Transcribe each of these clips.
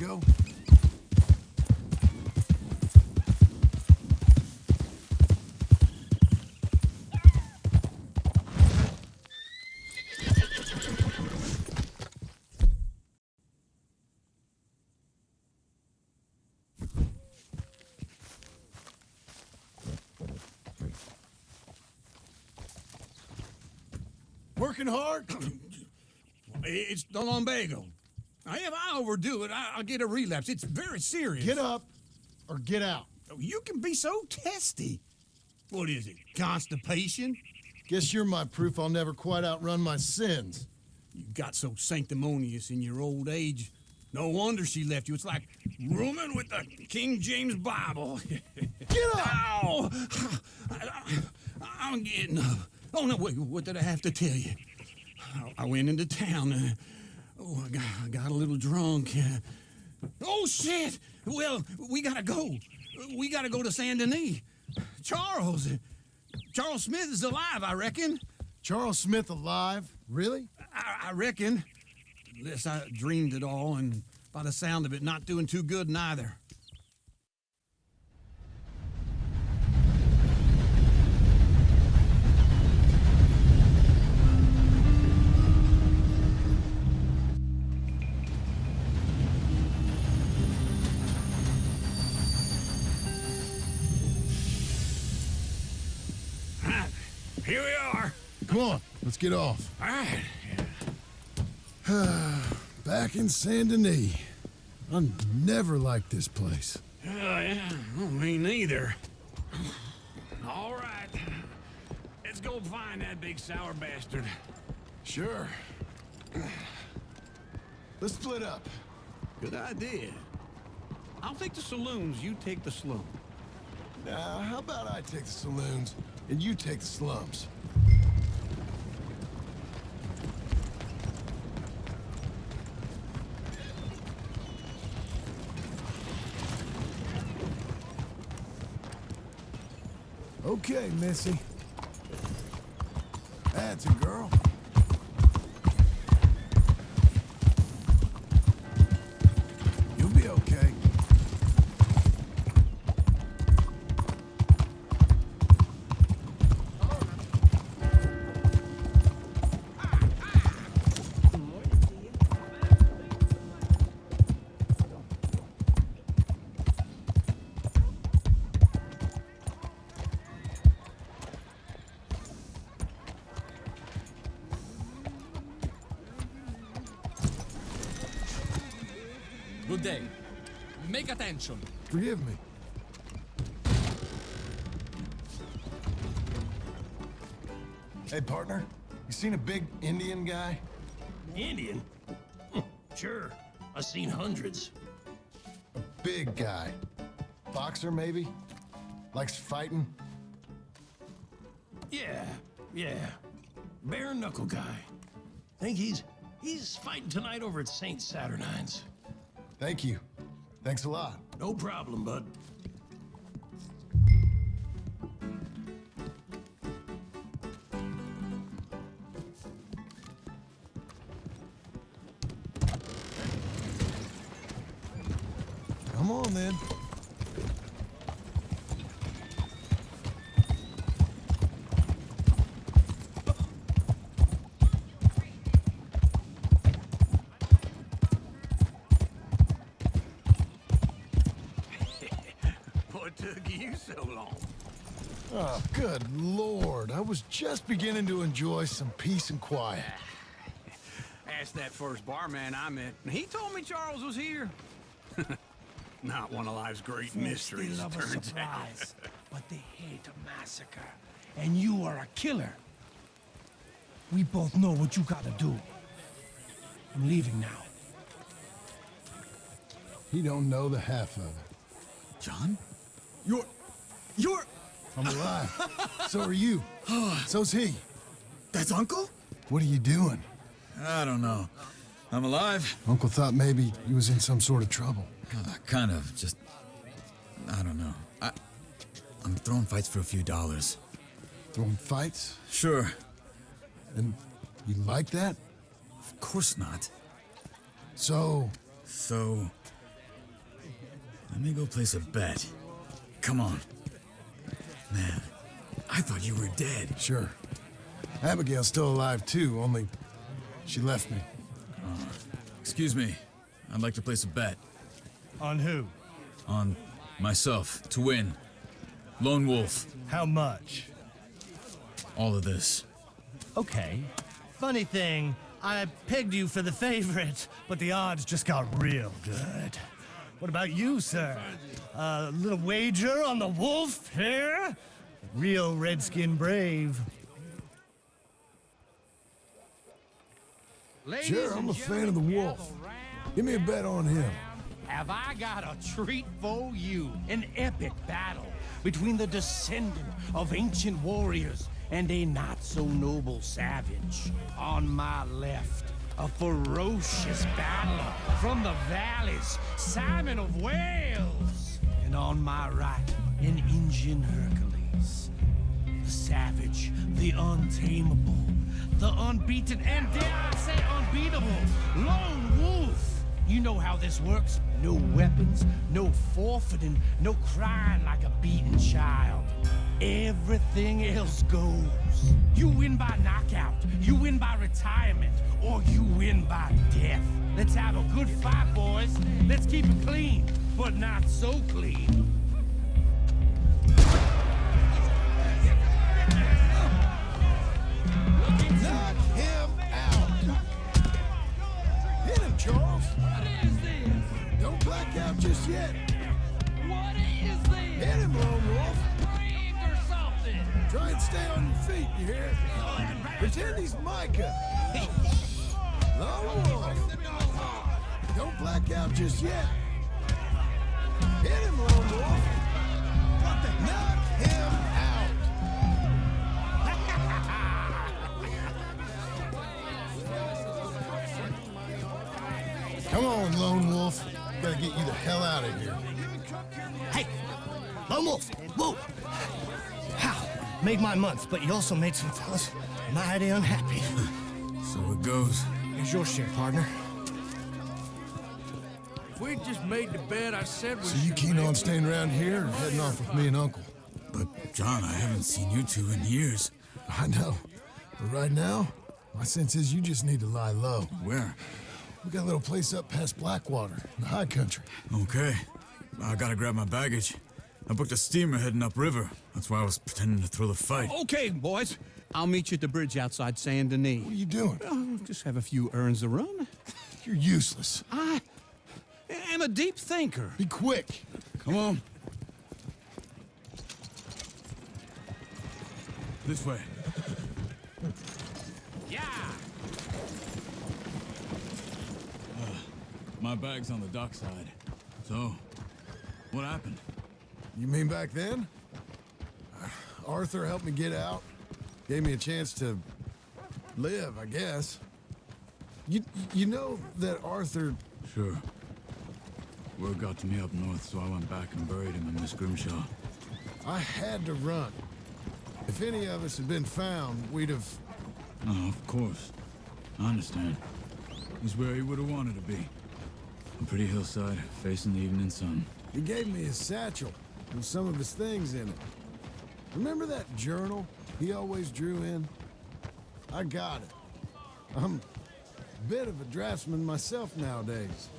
go. Working hard? It's the lumbago. If I overdo it, I'll get a relapse. It's very serious. Get up or get out. You can be so testy. What is it, constipation? Guess you're my proof I'll never quite outrun my sins. You got so sanctimonious in your old age. No wonder she left you. It's like rooming with the King James Bible. Get up! Ow! I'm getting up. Oh, no, wait, what did I have to tell you? I went into town. I got a little drunk. Oh, shit! Well, we gotta go. We gotta go to Saint Denis. Charles Smith is alive, I reckon. Charles Smith alive? Really? I reckon. Unless I dreamed it all, and by the sound of it, not doing too good neither. Here we are. Come on, let's get off. All right. Back in Saint Denis. I never liked this place. Yeah, well, me neither. All right. Let's go find that big sour bastard. Sure. Let's split up. Good idea. I'll take the saloons, you take the slum. Now, how about I take the saloons and you take the slums? Okay, Missy. That's a girl. You'll be okay. Good day. Make attention. Forgive me. Hey, partner. You seen a big Indian guy? Indian? Sure. I've seen hundreds. A big guy. Boxer, maybe? Likes fighting? Yeah. Bare knuckle guy. Think he's fighting tonight over at St. Saturnine's. Thank you. Thanks a lot. No problem, bud. Come on, then. What took you so long? Oh, good Lord. I was just beginning to enjoy some peace and quiet. Asked that first barman I met, and he told me Charles was here. Not one of life's great mysteries, They love a turns out. surprise, but they hate a massacre. And you are a killer. We both know what you gotta do. I'm leaving now. He don't know the half of it. John? You're... I'm alive. So are you. So's he. That's Uncle? What are you doing? I don't know. I'm alive. Uncle thought maybe he was in some sort of trouble. Kind of, just... I don't know. I'm throwing fights for a few dollars. Throwing fights? Sure. And you like that? Of course not. So, So, Let me go place a bet. Come on. Man, I thought you were dead. Sure. Abigail's still alive too, only she left me. Excuse me. I'd like to place a bet. On who? On myself, to win. Lone Wolf. How much? All of this. Okay. Funny thing, I pegged you for the favorite, but the odds just got real good. What about you, sir? A little wager on the wolf here? Real redskin brave. Sure, I'm a fan of the wolf. Give me a bet on him. Have I got a treat for you? An epic battle between the descendant of ancient warriors and a not-so-noble savage. On my left, a ferocious battler from the valleys, Simon of Wales. And on my right, an Indian Hercules. The savage, the untamable, the unbeaten, and dare I say unbeatable, Lone Wolf. You know how this works. No weapons, no forfeiting, no crying like a beaten child. Everything else goes. You win by knockout, you win by retirement, or you win by death. Let's have a good fight, boys. Let's keep it clean, but not so clean. Knock him out! Hit him, Charles! What is this? Don't black out just yet! What is this? Hit him, Lone Wolf! Breathe or something. Try and stay on your feet, you hear? Pretend he's Micah! Lone Wolf! Don't black out just yet! Hit him, Lone Wolf! Knock him out! Come on, Lone Wolf. Gotta get you the hell out of here. Hey! Lone Wolf! Whoa! How? Made my month, but you also made some fellas mighty unhappy. So it goes. Here's your share, partner. If we just made the bed I said we So you keen on staying around here or heading off with me and Uncle? But, John, I haven't seen you two in years. I know. But right now, my sense is you just need to lie low. Where? We got a little place up past Blackwater, in the high country. Okay. I gotta grab my baggage. I booked a steamer heading upriver. That's why I was pretending to throw the fight. Okay, boys. I'll meet you at the bridge outside Saint Denis. What are you doing? Just have a few errands to run. You're useless. I am a deep thinker. Be quick. Come on. This way. Yeah! My bag's on the dockside. So, what happened? You mean back then? Arthur helped me get out. Gave me a chance to live, I guess. You know that Arthur... Sure. Word got to me up north, so I went back and buried him in Miss Grimshaw. I had to run. If any of us had been found, we'd have... Oh, of course. I understand. He's where he would have wanted to be. A pretty hillside, facing the evening sun. He gave me his satchel with some of his things in it. Remember that journal he always drew in? I got it. I'm a bit of a draftsman myself nowadays.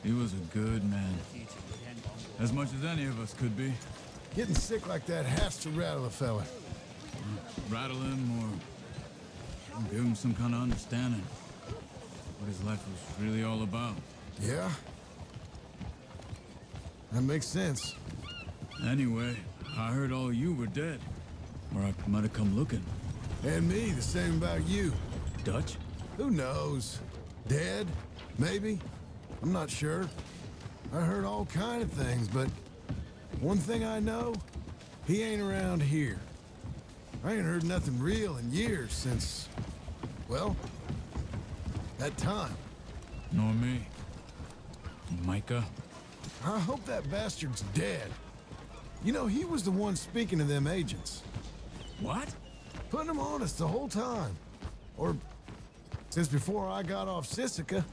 He was a good man. As much as any of us could be. Getting sick like that has to rattle a fella. Rattle him or give him some kind of understanding. What his life was really all about. Yeah? That makes sense. Anyway, I heard all you were dead. Or I might have come looking. And me, the same about you. Dutch? Who knows? Dead? Maybe? I'm not sure. I heard all kind of things, but one thing I know, he ain't around here. I ain't heard nothing real in years since, well, that time. Nor me. And Micah? I hope that bastard's dead. You know, he was the one speaking to them agents. What? Putting them on us the whole time. Or since before I got off Sisika.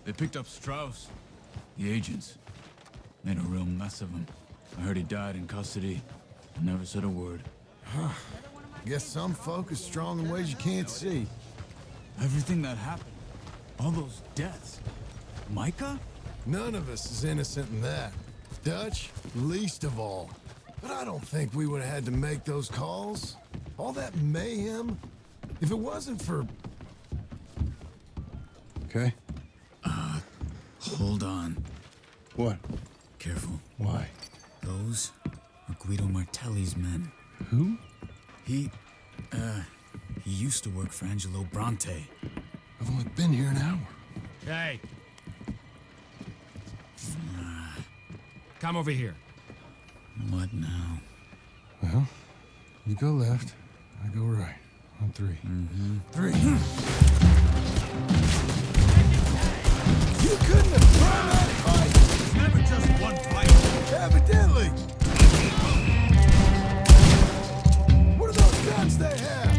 They picked up Strauss. The agents. Made a real mess of him. I heard he died in custody. Never said a word. Guess some folk is strong in ways you can't see. Everything that happened, all those deaths. Micah? None of us is innocent in that. Dutch, least of all. But I don't think we would have had to make those calls. All that mayhem. If it wasn't for... Okay. Hold on. What? Careful. Why? Those are Guido Martelli's men. Who? He used to work for Angelo Bronte. I've only been here an hour. Hey. Come over here. What now? Well, you go left, I go right. On three. Three. You couldn't have thrown that fight! It's never just one fight. Evidently! What are those guns they have?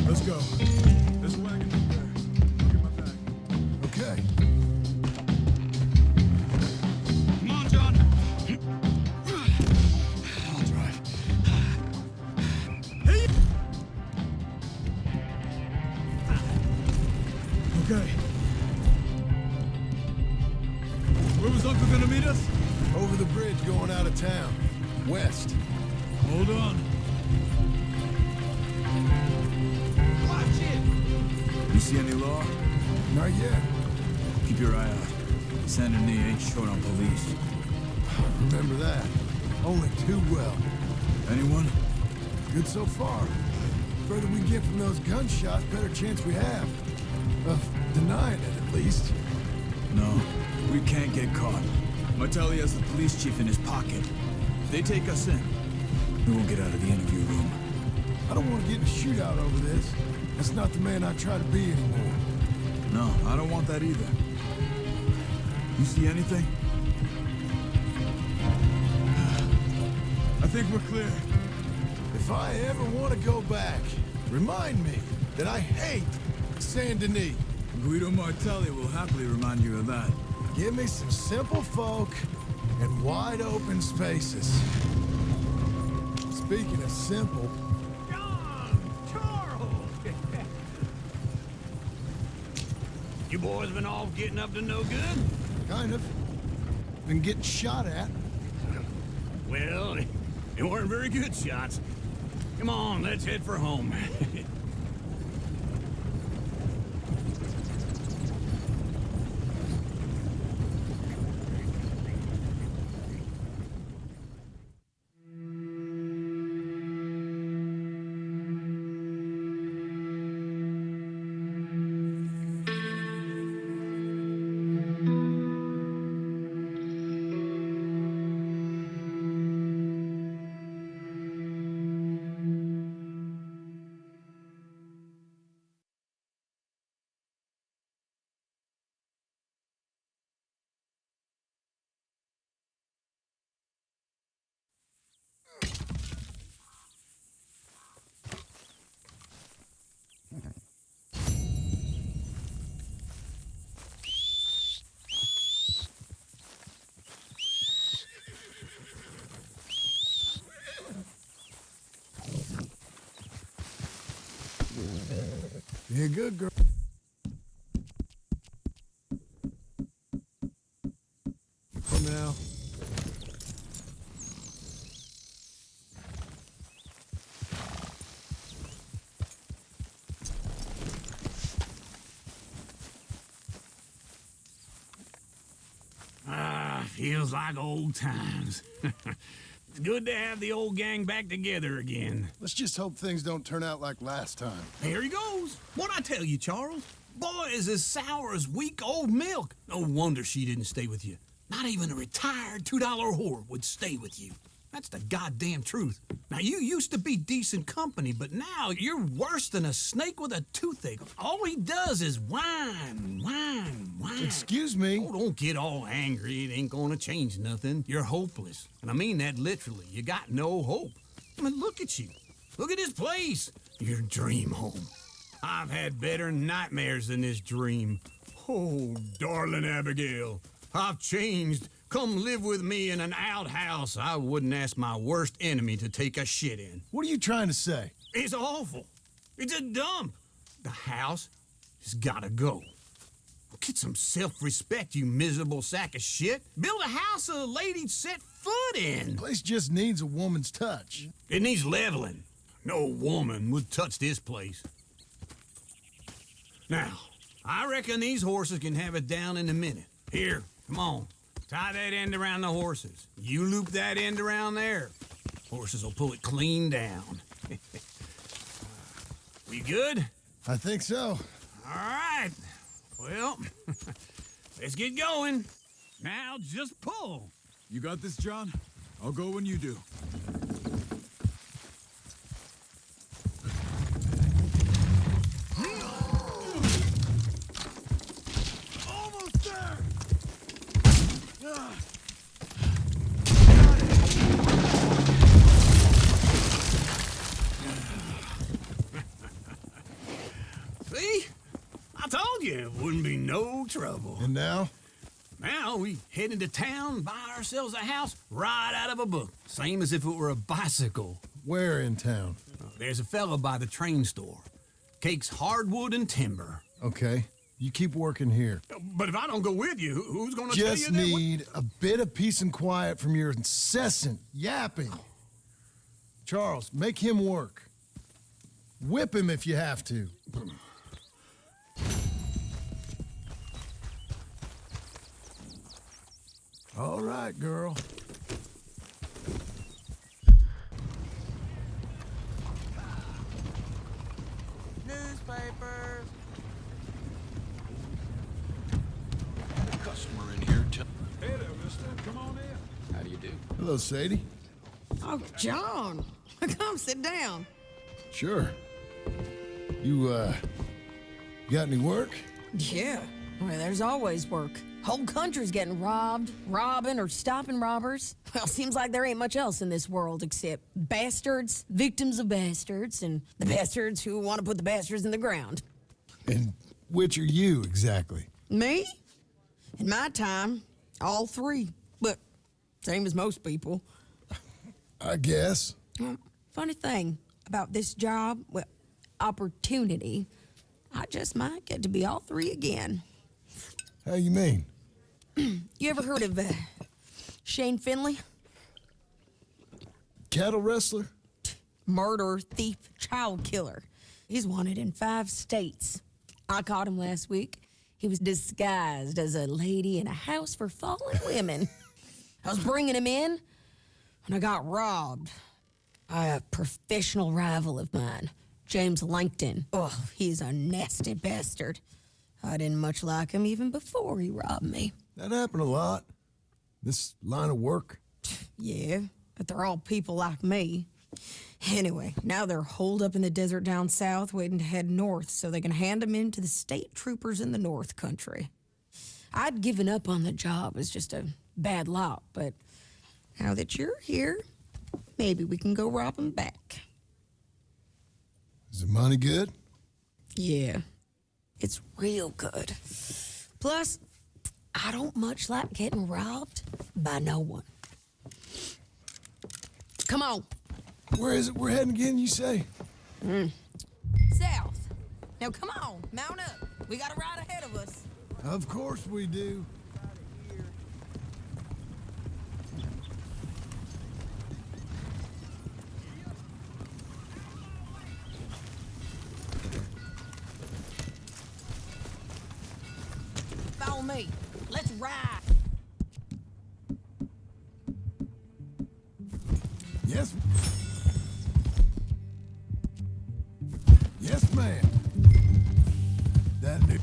Let's go. There's a wagon up there. I'll get my bag. Okay. Come on, John. I'll drive. Okay. Where was Uncle gonna meet us? Over the bridge going out of town. West. Hold on. Watch it! You see any law? Not yet. Keep your eye out. Saint Denis ain't short on police. Remember that. Only too well. Anyone? Good so far. Further we get from those gunshots, better chance we have. Of denying it, at least. No, we can't get caught. Martelli has the police chief in his pocket. If they take us in, we won't get out of the interview room. I don't want to get in a shootout over this. That's not the man I try to be anymore. No, I don't want that either. You see anything? I think we're clear. If I ever want to go back, remind me that I hate Saint Denis. Guido Martelli will happily remind you of that. Give me some simple folk and wide open spaces. Speaking of simple, John! Charles! You boys been all getting up to no good? kind of. Been getting shot at. Well, they weren't very good shots. Come on, let's head for home. Be a good girl. For now. Feels like old times. It's good to have the old gang back together again. Let's just hope things don't turn out like last time. Here he goes. What'd I tell you, Charles? Boy is as sour as weak old milk. No wonder she didn't stay with you. Not even a retired $2 whore would stay with you. That's the goddamn truth. Now, you used to be decent company, but now you're worse than a snake with a toothache. All he does is whine, whine, whine. Excuse me? Oh, don't get all angry. It ain't gonna change nothing. You're hopeless. And I mean that literally. You got no hope. I mean, look at you. Look at this place. Your dream home. I've had better nightmares than this dream. Oh, darling Abigail, I've changed. Come live with me in an outhouse I wouldn't ask my worst enemy to take a shit in. What are you trying to say? It's awful. It's a dump. The house has gotta go. Get some self-respect, you miserable sack of shit. Build a house a lady'd set foot in. The place just needs a woman's touch. It needs leveling. No woman would touch this place. Now, I reckon these horses can have it down in a minute. Here, come on. Tie that end around the horses. You loop that end around there. Horses will pull it clean down. We good? I think so. All right. Well, let's get going. Now just pull. You got this, John? I'll go when you do. Almost there! See? I told you it wouldn't be no trouble. And now? Now we head into town, buy ourselves a house right out of a book. Same as if it were a bicycle. Where in town? There's a fella by the train store. Cakes hardwood and timber. Okay. You keep working here. But if I don't go with you, who's gonna tell you Just that? need a bit of peace and quiet from your incessant yapping. Charles, make him work. Whip him if you have to. All right, girl. Newspapers. Customer in here. Hey there, mister. Come on in. How do you do? Hello, Sadie. Oh, John, come sit down. Sure. You, got any work? Yeah, well, there's always work. Whole country's getting robbed, robbing, or stopping robbers. Well, seems like there ain't much else in this world except bastards, victims of bastards, and the bastards who want to put the bastards in the ground. And which are you, exactly? Me? In my time, all three. But same as most people. I guess. Funny thing about this job, well, opportunity, I just might get to be all three again. How you mean? You ever heard of Shane Finley? Cattle wrestler? Murderer, thief, child killer. He's wanted in 5 states. I caught him last week. He was disguised as a lady in a house for fallen women. I was bringing him in, and I got robbed by a professional rival of mine, James Langton. Oh, he's a nasty bastard. I didn't much like him even before he robbed me. That happened a lot. This line of work. Yeah, but they're all people like me. Anyway, now they're holed up in the desert down south waiting to head north so they can hand them in to the state troopers in the north country. I'd given up on the job as just a bad lot, but now that you're here, maybe we can go rob them back. Is the money good? Yeah, it's real good. Plus, I don't much like getting robbed by no one. Come on. Where is it we're heading again, you say? South. Now come on, mount up. We got a ride ahead of us. Of course we do. Follow me. Let's ride. Yes. Yes, ma'am. That new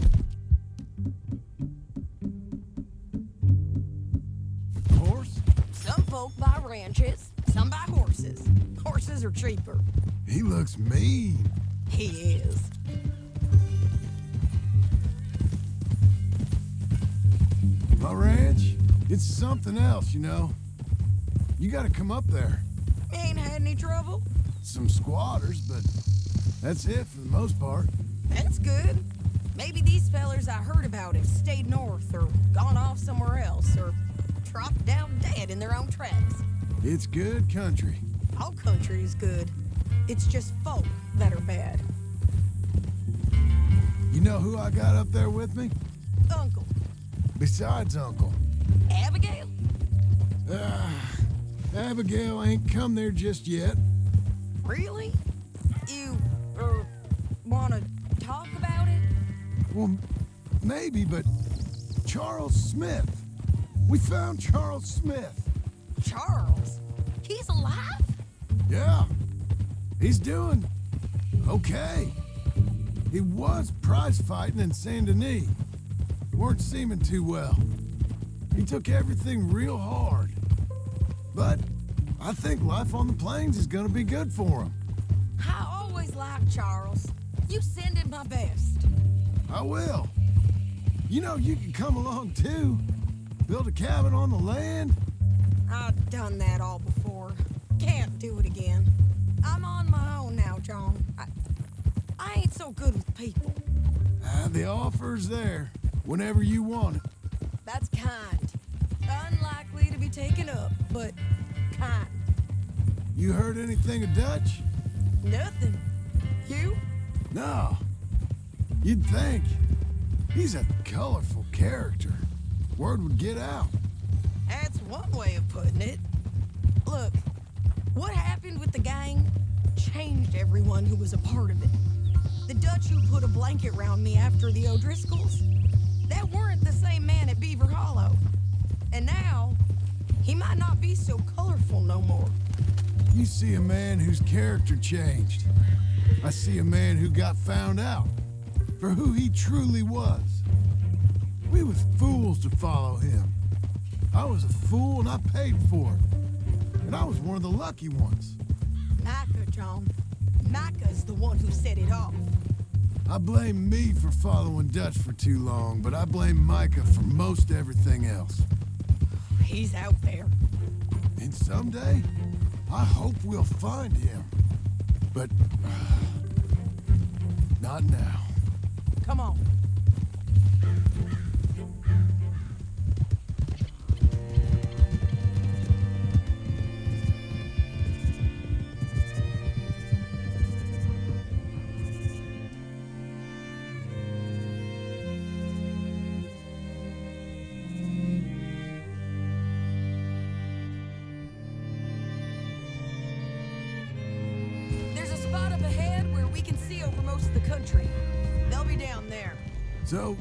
horse? Some folk buy ranches, some buy horses. Horses are cheaper. He looks mean. He is. My ranch, it's something else, you know. You gotta come up there. Ain't had any trouble. Some squatters, but that's it for the most part. That's good. Maybe these fellers I heard about have stayed north or gone off somewhere else or dropped down dead in their own tracks. It's good country. All country is good. It's just folk that are bad. You know who I got up there with me? Uncle. Besides Uncle. Abigail? Abigail ain't come there just yet. Really? You, wanna talk about it? Well, maybe, but Charles Smith. We found Charles Smith. Charles? He's alive? Yeah. He's doing okay. He was prize fighting in Saint Denis. Weren't seeming too well. He took everything real hard. But I think life on the plains is gonna be good for him. I always liked Charles. You send him my best. I will. You know, you can come along too. Build a cabin on the land. I've done that all before. Can't do it again. I'm on my own now, John. I ain't so good with people. The offer's there whenever you want it. That's kind. Unlikely to be taken up, but kind. You heard anything of Dutch? Nothing. You? No. You'd think. He's a colorful character. Word would get out. That's one way of putting it. Look, what happened with the gang changed everyone who was a part of it. The Dutch who put a blanket around me after the O'Driscolls, that weren't the same man at Beaver Hollow. And now, he might not be so colorful no more. You see a man whose character changed. I see a man who got found out for who he truly was. We was fools to follow him. I was a fool and I paid for it. And I was one of the lucky ones. Micah, John. Micah's the one who set it off. I blame me for following Dutch for too long, but I blame Micah for most everything else. He's out there. And someday, I hope we'll find him. But not now. Come on. Spot up ahead where we can see over most of the country. They'll be down there. So,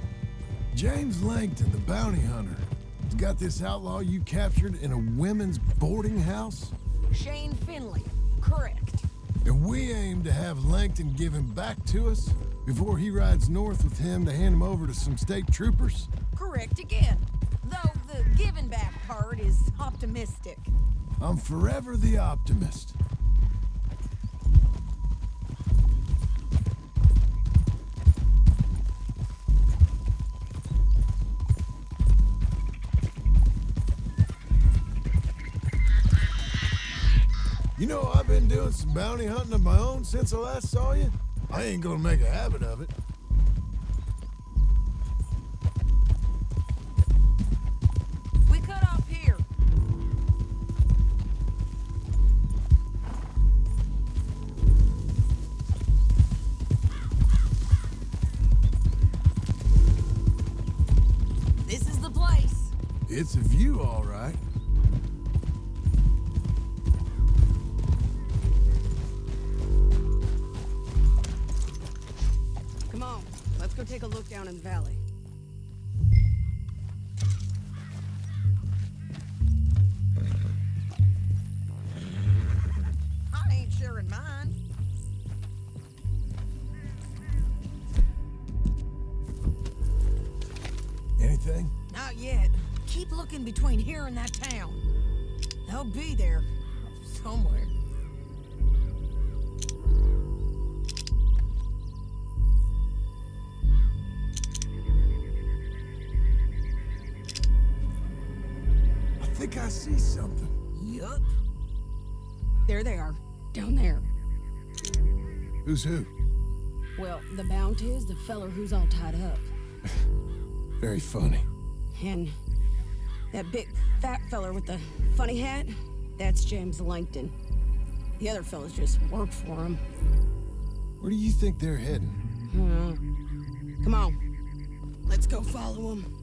James Langton, the bounty hunter, has got this outlaw you captured in a women's boarding house? Shane Finley, correct. And we aim to have Langton give him back to us before he rides north with him to hand him over to some state troopers? Correct again. Though the giving back part is optimistic. I'm forever the optimist. You know, I've been doing some bounty hunting of my own since I last saw you. I ain't gonna make a habit of it. We cut off here. This is the place. It's a view, all right. Come on, let's go take a look down in the valley. I ain't sharing mine. Anything? Not yet. Keep looking between here and that town. They'll be there somewhere. I think I see something. Yup. There they are, down there. Who's who? Well, the bounty is the feller who's all tied up. Very funny. And that big fat feller with the funny hat, that's James Langton. The other fellas just work for him. Where do you think they're heading? Come on. Let's go follow him.